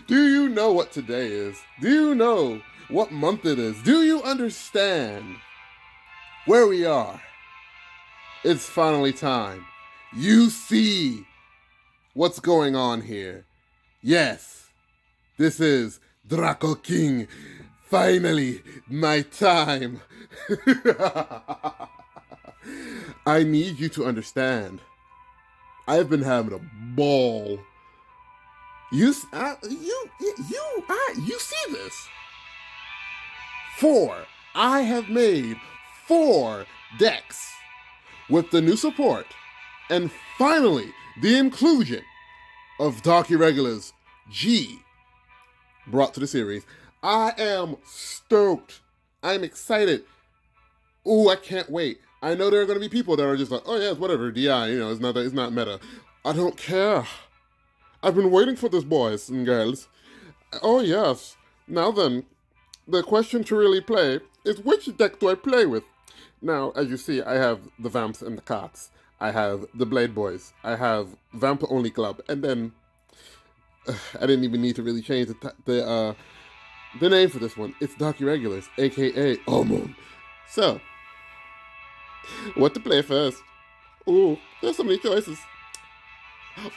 Do you know what today is? Do you know what month it is? Do you understand where we are? It's finally time. You see what's going on here. Yes, this is Draco King. Finally, my time. I need you to understand. I've been having a ball. You see this? I have made 4 decks with the new support and finally the inclusion of Dark Irregulars G brought to the series. I am stoked. I'm excited. Ooh, I can't wait. I know there are going to be people that are just like, oh yeah, it's whatever, DI, it's not meta. I don't care. I've been waiting for this, boys and girls. Oh yes. Now then, the question to really play is, which deck do I play with? Now, as you see, I have the Vamps and the Cats. I have the Blade Boys. I have Vamp Only Club. And then, I didn't even need to really change the name for this one. It's Dark Irregulars, aka Omon. So, what to play first? Ooh, there's so many choices.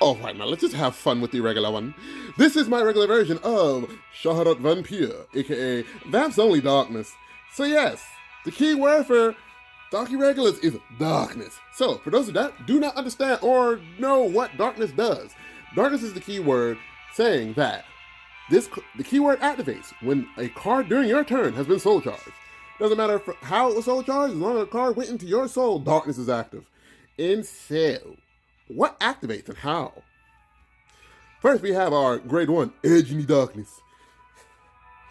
All right, now let's just have fun with the regular one. This is my regular version of Scharhrot Vampire, aka Vamps Only Darkness. So yes, the key word for Dark Irregulars is darkness. So, for those that do not understand or know what darkness does, darkness is the key word saying that the keyword activates when a card during your turn has been soul charged. Doesn't matter how it was soul charged, as long as a card went into your soul, darkness is active. And so, what activates and how? First, we have our grade 1, Edge in the Darkness.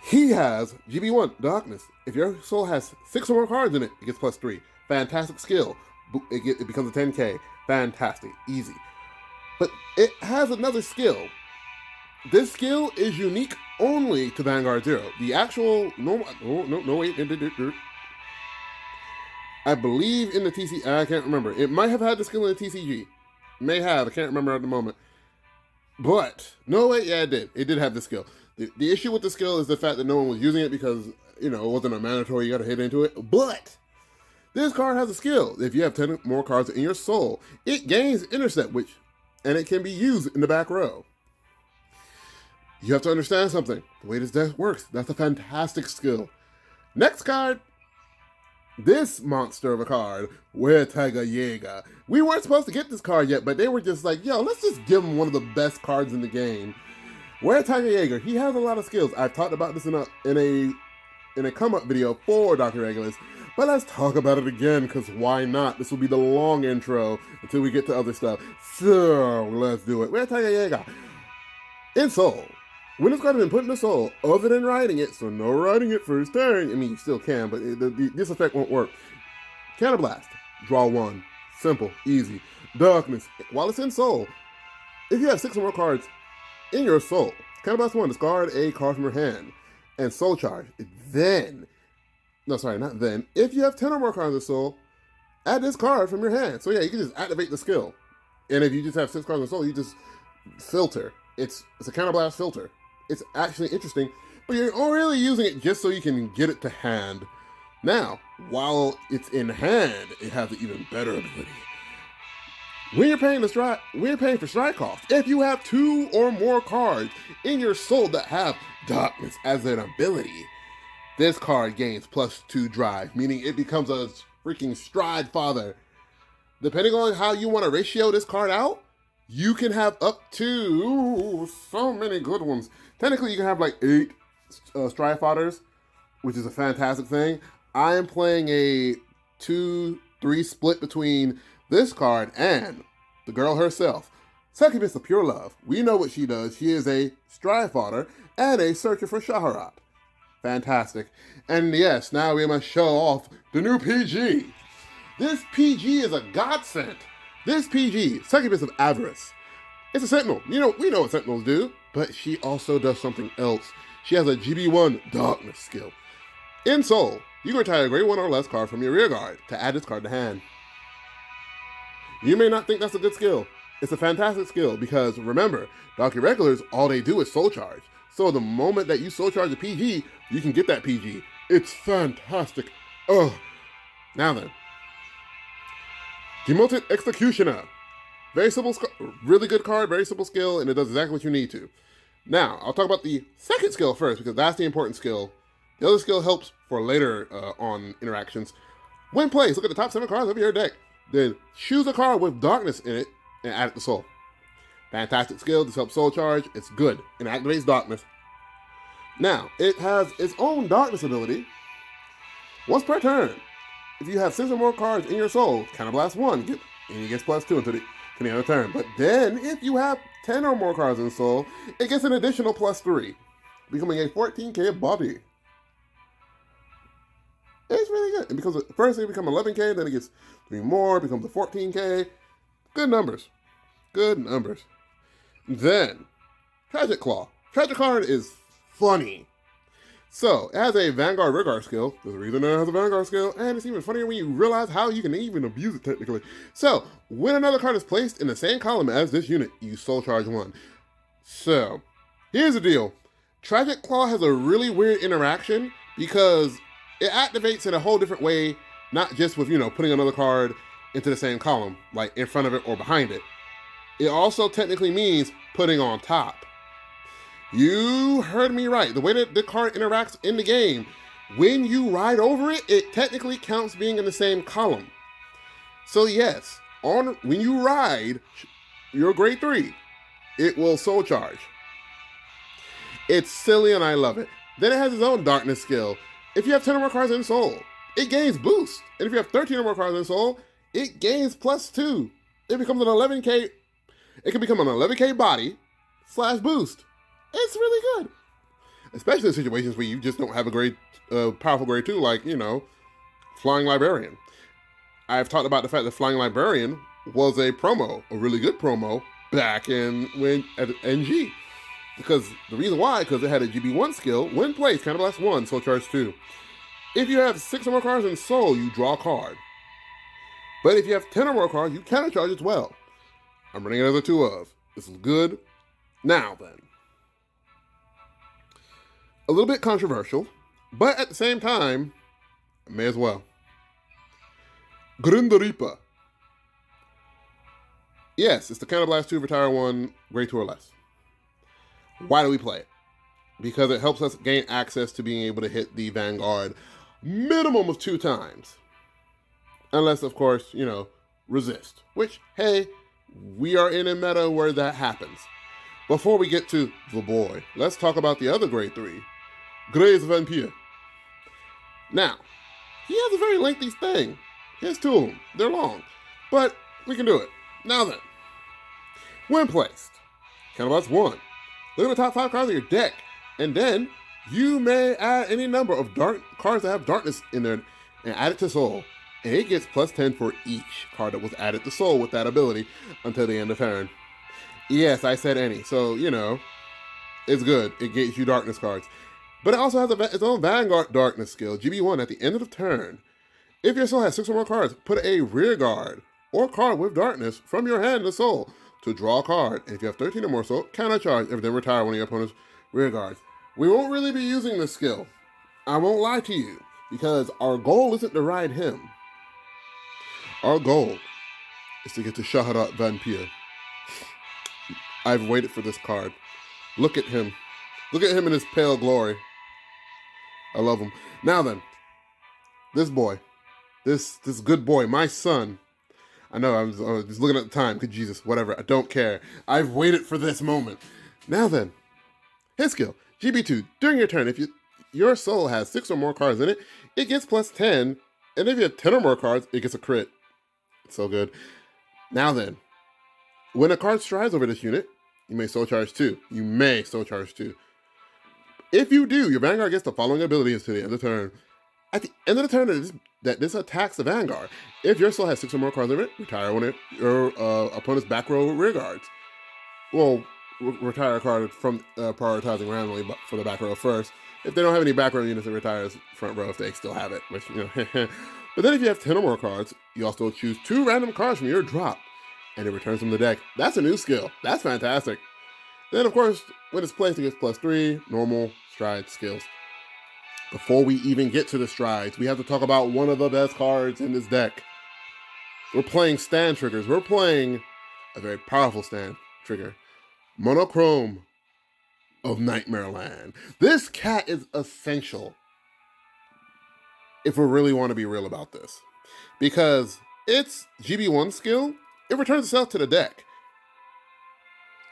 He has GB1, Darkness. If your soul has 6 or more cards in it, it gets +3. Fantastic skill. It becomes a 10k. Fantastic. Easy. But it has another skill. This skill is unique only to Vanguard 0. The actual normal... No, wait. I believe in the TC... I can't remember. It might have had the skill in the TCG. May have. I can't remember at the moment. But, no, wait, yeah, it did. It did have the skill. The issue with the skill is the fact that no one was using it because, it wasn't a mandatory, you gotta hit into it. But, this card has a skill. If you have 10 more cards in your soul, it gains intercept, and it can be used in the back row. You have to understand something. The way this deck works, that's a fantastic skill. Next card. This monster of a card, Tiger Jaeger. We weren't supposed to get this card yet, but they were just like, yo, let's just give him one of the best cards in the game. Tiger Jaeger, he has a lot of skills. I've talked about this in a come-up video for Dark Irregulars, but let's talk about it again, because why not? This will be the long intro until we get to other stuff. So, let's do it. Tiger Jaeger. In Soul. When this card has been put in the soul, other than writing it, so no writing it first turn. I mean, you still can, but this effect won't work. Counterblast. Draw 1. Simple. Easy. Darkness. While it's in soul, if you have 6 or more cards in your soul, Counterblast 1, discard a card from your hand, and soul charge. Then, no, sorry, not then. If you have 10 or more cards in soul, add this card from your hand. So yeah, you can just activate the skill. And if you just have 6 cards in soul, you just filter. It's a Counterblast filter. It's actually interesting, but you're really using it just so you can get it to hand. Now, while it's in hand, it has an even better ability. When you're paying for strike cost, if you have 2 or more cards in your soul that have darkness as an ability, this card gains +2 drive, meaning it becomes a freaking stride father. Depending on how you want to ratio this card out, you can have up to so many good ones. Technically, you can have like 8 stride fathers, which is a fantastic thing. I am playing a 2-3 split between this card and the girl herself, Succubus of Pure Love. We know what she does. She is a stride fodder and a searcher for Scharhrot. Fantastic. And yes, now we must show off the new PG. This PG is a godsend. This PG, Succubus of Avarice. It's a Sentinel. We know what Sentinels do, but she also does something else. She has a GB1 Darkness skill. In Soul, you can retire a grade 1 or less card from your rear guard to add this card to hand. You may not think that's a good skill. It's a fantastic skill because, remember, Dark Irregulars, all they do is soul charge. So the moment that you soul charge a PG, you can get that PG. It's fantastic. Oh. Now then. Demoted Executioner. Very simple, really good card, very simple skill, and it does exactly what you need to. Now, I'll talk about the second skill first because that's the important skill. The other skill helps for later on interactions. When placed, look at the top 7 cards of your deck. Then choose a card with darkness in it and add it to soul. Fantastic skill. This helps soul charge. It's good and activates darkness. Now, it has its own darkness ability. Once per turn, if you have 6 or more cards in your soul, counterblast 1, and it gets +2 until the end of the turn. But then, if you have 10 or more cards in soul, it gets an additional +3, becoming a 14k body. It's really good. It becomes first it becomes 11k, then it gets 3 more, becomes a 14k. Good numbers. Good numbers. Then, Tragic Claw. Tragic card is funny. So, it has a Vanguard Rearguard skill. There's a reason it has a Vanguard skill, and it's even funnier when you realize how you can even abuse it technically. So, when another card is placed in the same column as this unit, you soul charge 1. So, here's the deal. Tragic Claw has a really weird interaction because it activates in a whole different way, not just with, putting another card into the same column, like in front of it or behind it. It also technically means putting on top. You heard me right. The way that the card interacts in the game, when you ride over it, it technically counts being in the same column. So yes, when you ride your grade 3, it will soul charge. It's silly and I love it. Then it has its own darkness skill. If you have 10 or more cards in soul, it gains boost. And if you have 13 or more cards in soul, it gains +2. It becomes an 11k. It can become an 11k body / boost. It's really good. Especially in situations where you just don't have a powerful grade 2, like, Flying Librarian. I've talked about the fact that Flying Librarian was a really good promo, back at NG. Because the reason why, because it had a GB1 skill, when placed, counterblast 1, soul charge 2. If you have 6 or more cards in soul, you draw a card. But if you have 10 or more cards, you countercharge as well. I'm running it as a 2 of. This is good. Now then. A little bit controversial, but at the same time, may as well. Grindaripa. Yes, it's the counterblast 2, retire 1, grade 2 or less. Why do we play it? Because it helps us gain access to being able to hit the Vanguard minimum of 2 times. Unless, of course, resist. Which, hey, we are in a meta where that happens. Before we get to the boy, let's talk about the other grade 3, Grace Vampire. Now, he has a very lengthy thing. He has 2 of them. They're long. But we can do it. Now then, when placed, counterblast 1. Look at the top 5 cards of your deck, and then you may add any number of cards that have darkness in there and add it to soul. And it gets +10 for each card that was added to soul with that ability until the end of turn. Yes, I said any, so, it's good. It gets you darkness cards. But it also has its own Vanguard darkness skill, GB1, at the end of the turn. If your soul has 6 or more cards, put a rear guard or card with darkness from your hand to soul to draw a card. And if you have 13 or more soul, countercharge and then retire one of your opponent's rear guards. We won't really be using this skill. I won't lie to you, because our goal isn't to ride him. Our goal is to get to Scharhrot Vampire. I've waited for this card. Look at him. Look at him in his pale glory. I love him. Now then, this boy, this good boy, my son. I know, I was just looking at the time, because Jesus, whatever, I don't care. I've waited for this moment. Now then, his skill, GB2, during your turn, if your soul has 6 or more cards in it, it gets +10, and if you have 10 or more cards, it gets a crit. It's so good. Now then, when a card strides over this unit, you may soul charge 2. You may soul charge 2. If you do, your Vanguard gets the following abilities to the end of the turn. At the end of the turn this attacks the Vanguard. If your soul has 6 or more cards in it, retire one of your opponent's back row rear guards. Well, retire a card from prioritizing randomly for the back row first. If they don't have any back row units, it retires front row if they still have it, which, you know. But then if you have 10 or more cards, you also choose 2 random cards from your drop, and it returns from the deck. That's a new skill. That's fantastic. Then, of course, when it's placed, it gets +3, normal, stride, skills. Before we even get to the strides, we have to talk about one of the best cards in this deck. We're playing stand triggers. We're playing a very powerful stand trigger. Monochrome of Nightmare Land. This cat is essential if we really want to be real about this. Because its GB1 skill, it returns itself to the deck.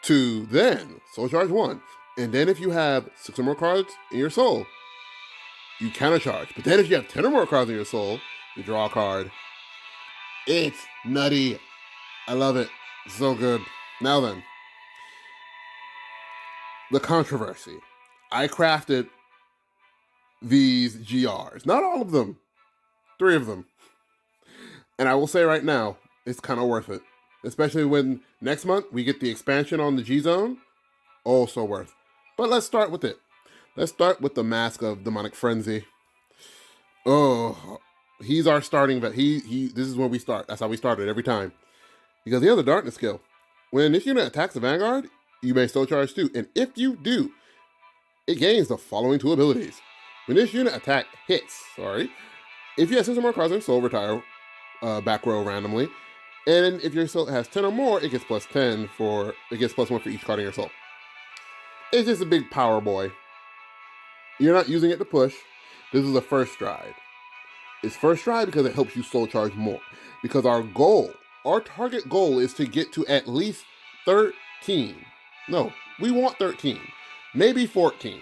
To then soul charge 1. And then if you have 6 or more cards in your soul, you countercharge. But then if you have 10 or more cards in your soul, you draw a card. It's nutty. I love it. So good. Now then, the controversy. I crafted these GRs. Not all of them. 3 of them. And I will say right now, it's kind of worth it. Especially when next month we get the expansion on the G-Zone. Oh, so worth. But let's start with it. Let's start with the Mask of Demonic Frenzy. Oh, he's our starting vet. This is where we start. That's how we started every time. Because he has a darkness skill. When this unit attacks the Vanguard, you may soul charge 2. And if you do, it gains the following 2 abilities. When this unit attack hits, if you have 6 or more cards in soul, retire back row randomly. And if your soul has 10 or more, it gets +10 for, it gets +1 for each card in your soul. It's just a big power boy. You're not using it to push. This is a first stride. It's first stride because it helps you soul charge more. Because our goal, our target goal is to get to at least 13. No, we want 13. Maybe 14.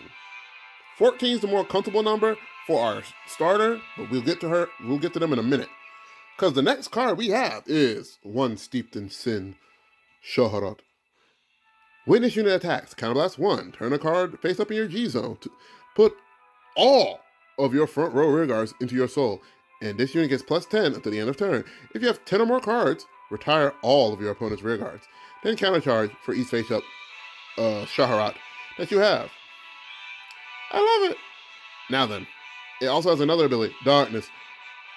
14 is the more comfortable number for our starter, but we'll get to them in a minute. Because the next card we have is One Steeped in Sin, Scharhrot. When this unit attacks, counterblast 1. Turn a card face up in your G-Zone to put all of your front row rear guards into your soul. And this unit gets +10 until the end of turn. If you have 10 or more cards, retire all of your opponent's rear guards. Then countercharge for each face up Scharhrot that you have. I love it. Now then, it also has another ability, Darkness.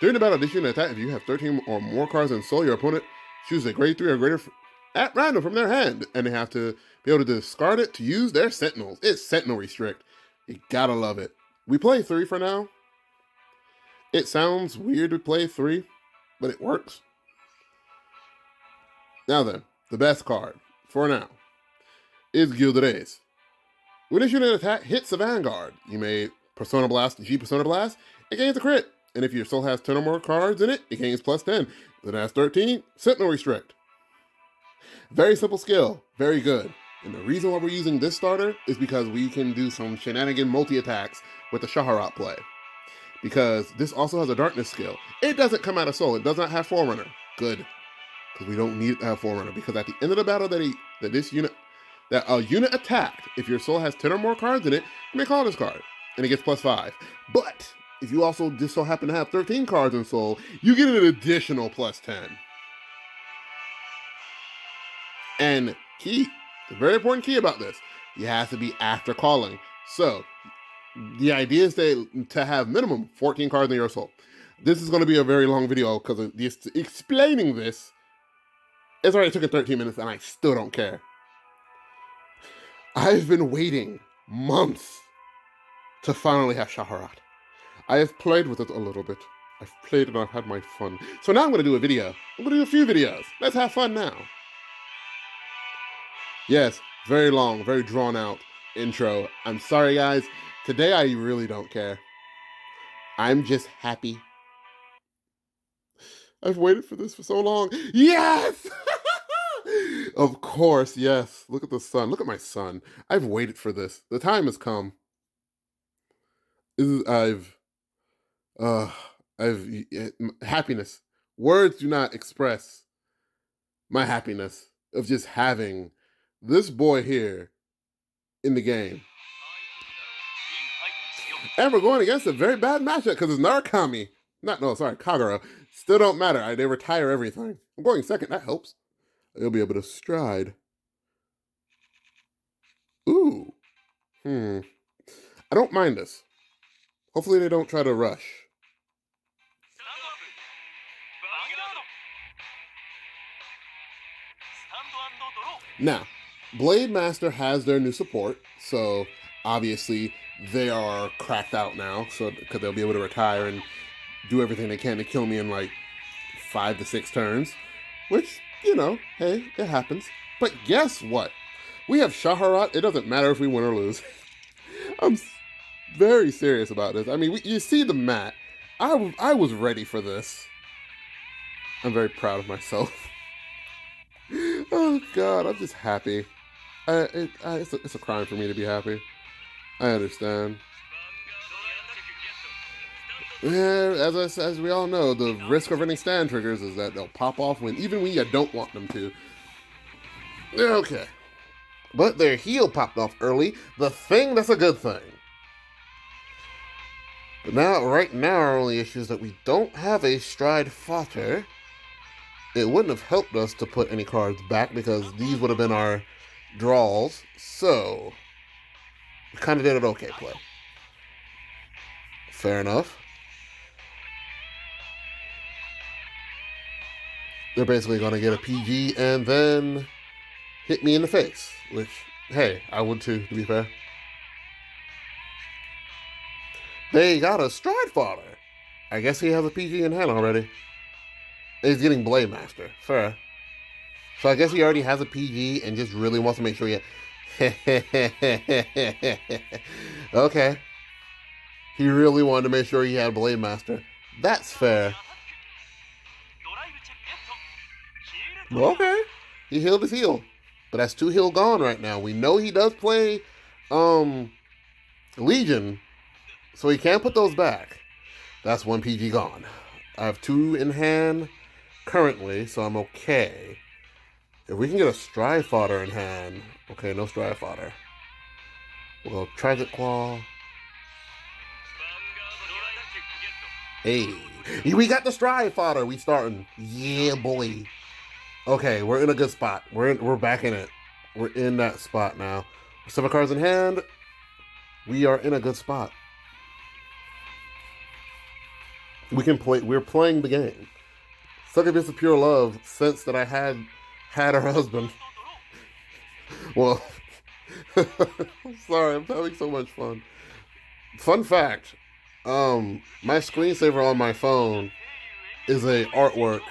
During the battle, this unit attack, if you have 13 or more cards in soul, your opponent chooses a grade 3 or greater at random from their hand, and they have to be able to discard it to use their Sentinels. It's Sentinel Restrict. You gotta love it. We play 3 for now. It sounds weird to play 3, but it works. Now then, the best card, for now, is Gilded Ace. When this unit attack hits the Vanguard, you may Persona Blast, Persona Blast, it gains a crit. And if your soul has 10 or more cards in it, it gains +10. If it has 13, Sentinel Restrict. Very simple skill, very good. And the reason why we're using this starter is because we can do some shenanigan multi-attacks with the Scharhrot play. Because this also has a darkness skill. It doesn't come out of soul, it does not have Forerunner. Good. Because we don't need it to have Forerunner. Because at the end of the battle that a unit attacked, if your soul has 10 or more cards in it, you may call this card. And it gets +5. But if you also just so happen to have 13 cards in soul, you get an additional +10. And key, the very important key about this, you have to be after calling. So the idea is to have minimum 14 cards in your soul. This is going to be a very long video because of this, explaining this. It's already taken 13 minutes and I still don't care. I've been waiting months to finally have Scharhrot. I have played with it a little bit. I've played and I've had my fun. So now I'm going to do a video. I'm going to do a few videos. Let's have fun now. Yes, very long, very drawn out intro. I'm sorry, guys. Today I really don't care. I'm just happy. I've waited for this for so long. Yes! Of course, yes. Look at the sun. Look at my sun. I've waited for this. The time has come. Happiness. Words do not express my happiness of just having this boy here in the game. And we're going against a very bad matchup because it's Narukami. Kagura. Still don't matter. They retire everything. I'm going second. That helps. You'll be able to stride. Ooh. I don't mind this. Hopefully they don't try to rush. Now, Blademaster has their new support, so obviously they are cracked out now, so because they'll be able to retire and do everything they can to kill me in like 5 to 6 turns, which, you know, hey, it happens. But guess what? We have Scharhrot. It doesn't matter if we win or lose. I'm very serious about this. I mean, you see the mat. I was ready for this. I'm very proud of myself. Oh, God, I'm just happy. It's a crime for me to be happy. I understand. Yeah, as we all know, the risk of running stand triggers is that they'll pop off even when you don't want them to. Okay. But their heel popped off early. The thing that's a good thing. But right now, our only issue is that we don't have a stride fodder. It wouldn't have helped us to put any cards back because these would have been our draws. So, we kind of did an okay play. Fair enough. They're basically going to get a PG and then hit me in the face. Which, hey, I would too, to be fair. They got a stride fodder. I guess he has a PG in hand already. He's getting Blademaster. Fair. So I guess he already has a PG and just really wants to make sure he... Okay. He really wanted to make sure he had Blademaster. That's fair. Okay. He healed his heel. But that's 2 heal gone right now. We know he does play Legion. So he can't put those back. That's 1 PG gone. I have 2 in hand currently, so I'm okay. If we can get a stride fodder in hand. Okay, no stride fodder. We'll go Tragic Claw. Hey. We got the stride fodder. We starting. Yeah, boy. Okay, we're in a good spot. We're back in it. We're in that spot now. 7 cards in hand. We are in a good spot. We can play. We're playing the game. Succubus of Pure Love since that I had her husband. Well, sorry, I'm having so much fun. Fun fact: my screensaver on my phone is a artwork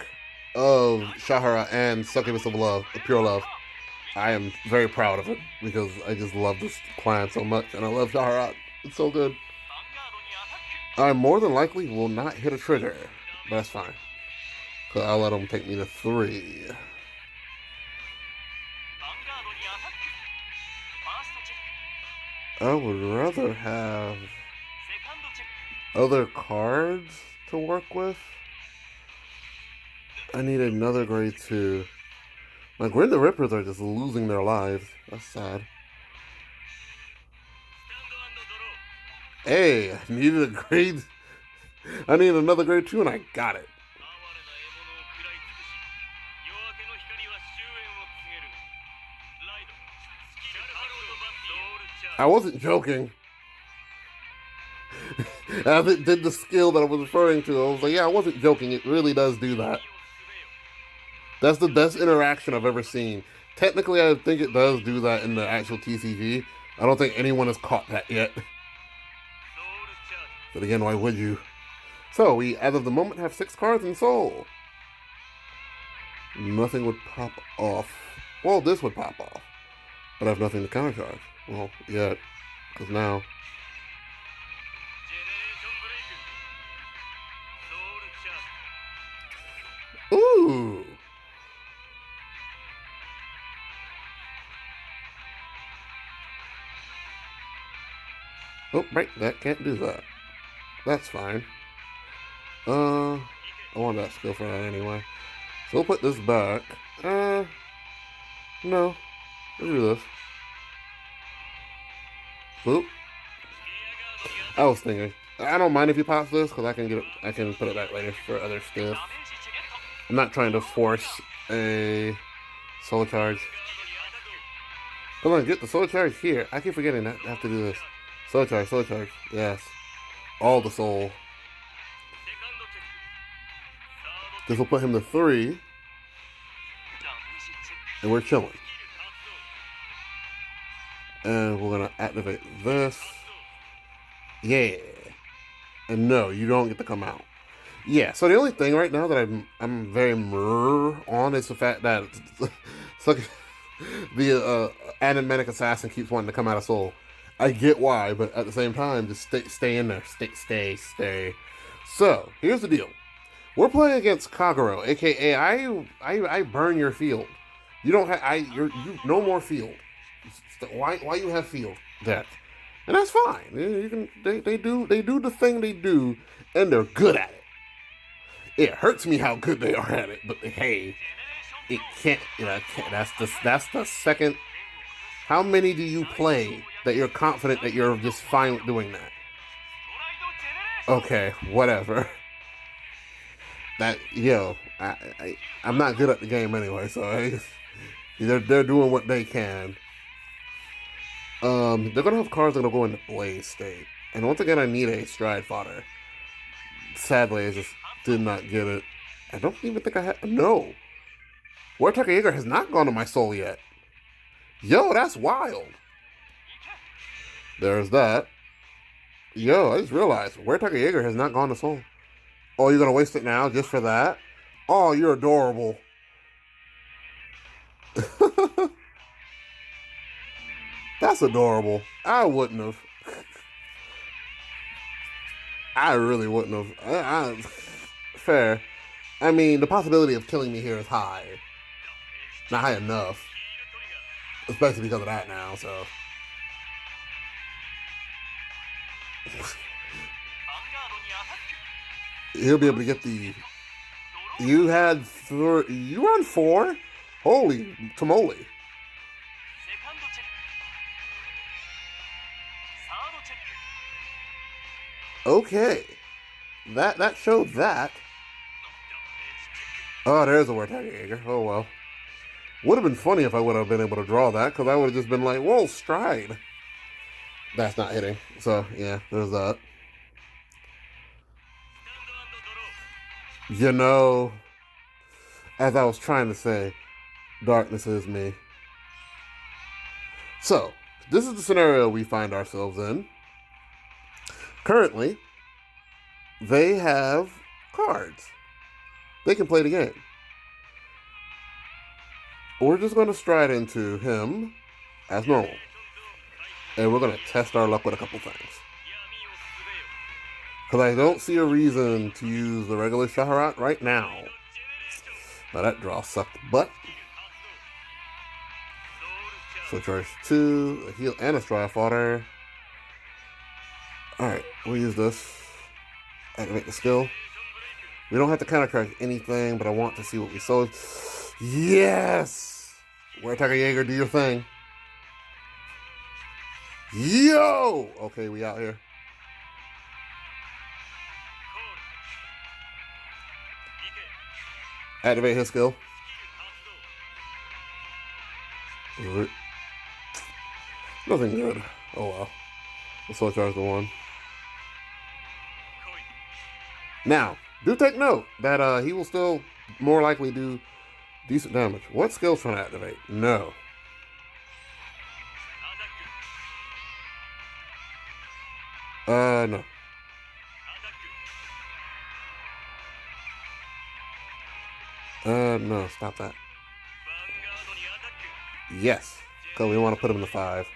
of Scharhrot and Succubus of Love, of Pure Love. I am very proud of it because I just love this clan so much, and I love Scharhrot. It's so good. I more than likely will not hit a trigger, but that's fine. Because I'll let him take me to 3. I would rather have other cards to work with. I need another grade 2. My Grin the Rippers are just losing their lives. That's sad. Hey, I needed a grade. I need another grade 2 and I got it. I wasn't joking. As it did the skill that I was referring to, I was like, yeah, I wasn't joking. It really does do that. That's the best interaction I've ever seen. Technically, I think it does do that in the actual TCG. I don't think anyone has caught that yet. But again, why would you? So, we, as of the moment, have 6 cards in Soul. Nothing would pop off. Well, this would pop off. But I have nothing to countercharge. Well, yet. Because now... Ooh! Oh, right, that can't do that. That's fine. I want that skill for that anyway. So we'll put this back. No. We'll do this. Oop. I was thinking. I don't mind if he pops this, because I can put it back later for other stuff. I'm not trying to force a soul charge. Come on, get the soul charge here. I keep forgetting that I have to do this. Soul charge. Yes. All the soul. This will put him to 3. And we're chilling. And we're going to activate this. Yeah. And no, you don't get to come out. Yeah, so the only thing right now that I'm very on is the fact that the animatic assassin keeps wanting to come out of soul. I get why, but at the same time, just stay in there. Stay. So, here's the deal. We're playing against Kagero, aka I burn your field. You don't have you no more field. Why you have field deck? And that's fine. You can they do the thing they do, and they're good at it. It hurts me how good they are at it, but hey, it can't. That's the second. How many do you play that you're confident that you're just fine with doing that? Okay, whatever. I'm not good at the game anyway, so they're doing what they can. They're gonna have cards that'll go into Blaze state, and once again, I need a stride fodder. Sadly, I just did not get it. I don't even think I had. No, War Tucker Jaeger has not gone to my soul yet. Yo, that's wild. There's that. Yo, I just realized War Tucker Jaeger has not gone to soul. Oh, you're gonna waste it now just for that? Oh, you're adorable. That's adorable. I wouldn't have. I really wouldn't have. Fair. I mean, the possibility of killing me here is high. Not high enough. Especially because of that now, so. He'll be able to get the... You were on 4? Holy tamale. Okay. That showed that. Oh, there's a War Tiger Jaeger. Oh, well. Would have been funny if I would have been able to draw that, because I would have just been like, whoa, stride. That's not hitting. So, yeah, there's that. You know, as I was trying to say, darkness is me. So, this is the scenario we find ourselves in. Currently, they have cards. They can play the game. We're just going to stride into him as normal. And we're going to test our luck with a couple things. Because I don't see a reason to use the regular Scharhrot right now. Now that draw sucked butt. So charge 2, a heal and a stride fodder. Alright, we'll use this. Activate the skill. We don't have to countercharge anything, but I want to see what we sold. Yes! War Tiger Jaeger, do your thing. Yo! Okay, we out here. Activate his skill. Nothing good. Oh well. We'll soul charge the 1. Now, do take note that he will still more likely do decent damage. What skill's trying to activate? No. No. No, stop that. Yes, because we want to put him in the 5.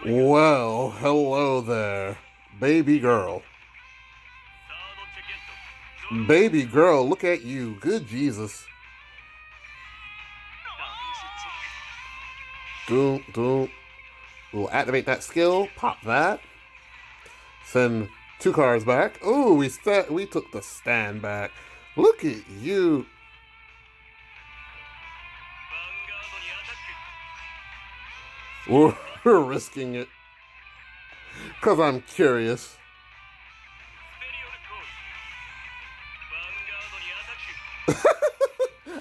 Well, hello there, baby girl. Baby girl, look at you. Good Jesus. We'll activate that skill. Pop that. Send 2 cards back. Oh, we took the stand back. Look at you. We're risking it. Because I'm curious.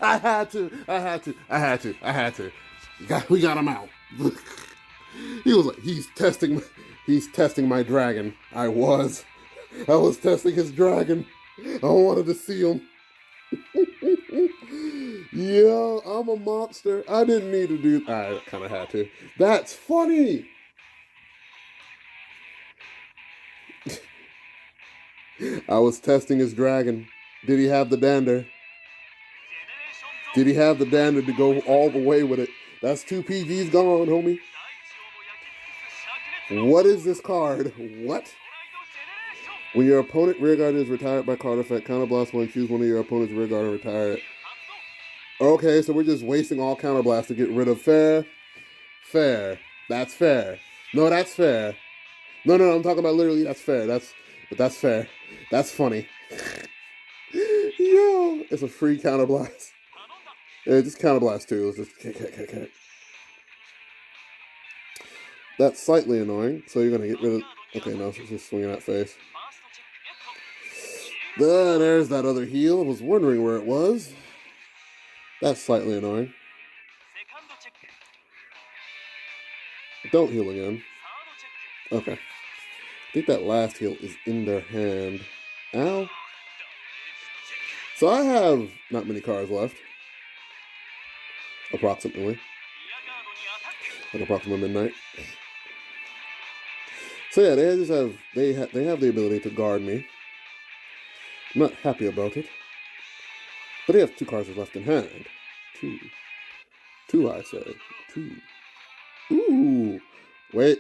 I had to. We got him out. He was like, he's testing my dragon. I was testing his dragon. I wanted to see him. Yeah, I'm a monster. I didn't need to do. I kind of had to. That's funny. I was testing his dragon. Did he have the dander? Did he have the dander to go all the way with it? That's 2 PGs gone, homie. What is this card? What? When your opponent rearguard is retired by card effect, counterblast one, choose one of your opponent's rearguard and retire it. Okay, so we're just wasting all counterblast to get rid of fair. Fair. That's fair. No, that's fair. No, I'm talking about literally that's fair. That's fair. That's funny. Yo, it's a free counterblast. Yeah, just counterblast too. It's just kick. That's slightly annoying. So you're gonna get rid of. Okay, no, it's just swinging that face. There's that other heal. I was wondering where it was. That's slightly annoying. Don't heal again. Okay. I think that last heal is in their hand. Ow. So I have not many cards left. Approximately. Like approximately midnight. So yeah, they just have they have the ability to guard me. I'm not happy about it. But they have 2 cards left in hand. 2 I say. 2. Ooh. Wait.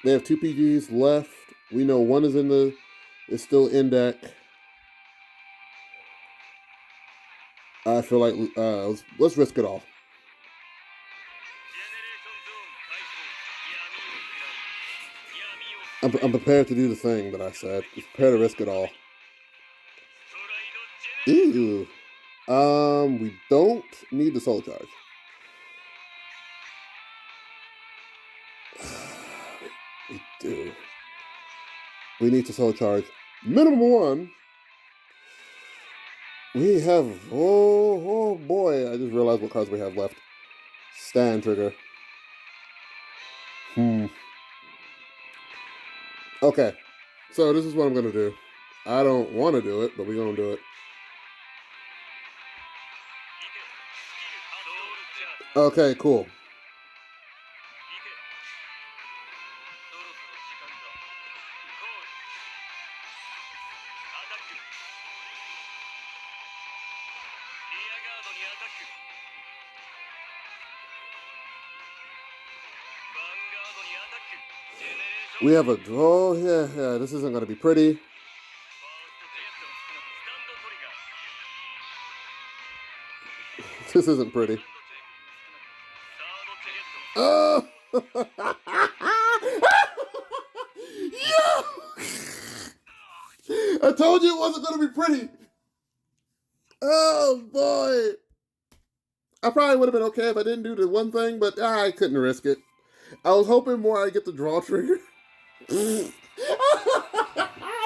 They have 2 PGs left. We know one is still in deck. I feel like let's risk it all. I'm prepared to do the thing that I said. I'm prepared to risk it all. Ew. We don't need the soul charge. We do. We need to soul charge. Minimum 1. We have, oh boy, I just realized what cards we have left. Stand trigger. Okay, so this is what I'm going to do. I don't want to do it, but we're going to do it. Okay, cool. We have a draw. Yeah, this isn't going to be pretty. This isn't pretty. Oh! I told you it wasn't going to be pretty. Oh, boy. I probably would have been okay if I didn't do the one thing, but I couldn't risk it. I was hoping more I'd get the draw trigger. I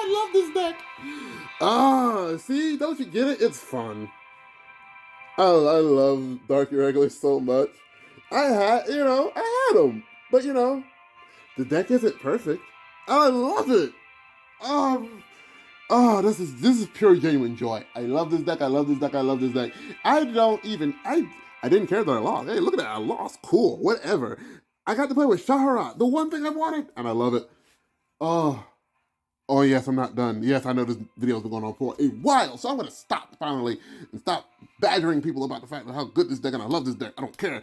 love this deck. See, don't you get it? It's fun. I love Dark Irregulars so much. I had them. But, the deck isn't perfect. I love it. This is pure genuine joy. I love this deck. I love this deck. I didn't care that I lost. Hey, look at that. I lost. Cool. Whatever. I got to play with Scharhrot, the one thing I wanted, and I love it. Oh yes, I'm not done. Yes, I know this video's been going on for a while, so I'm going to stop finally and stop badgering people about the fact of how good this deck and I love this deck. I don't care.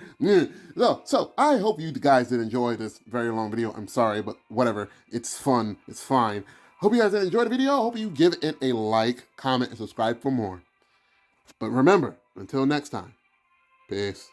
So I hope you guys did enjoy this very long video. I'm sorry, but whatever. It's fun. It's fine. Hope you guys did enjoy the video. Hope you give it a like, comment, and subscribe for more. But remember, until next time, peace.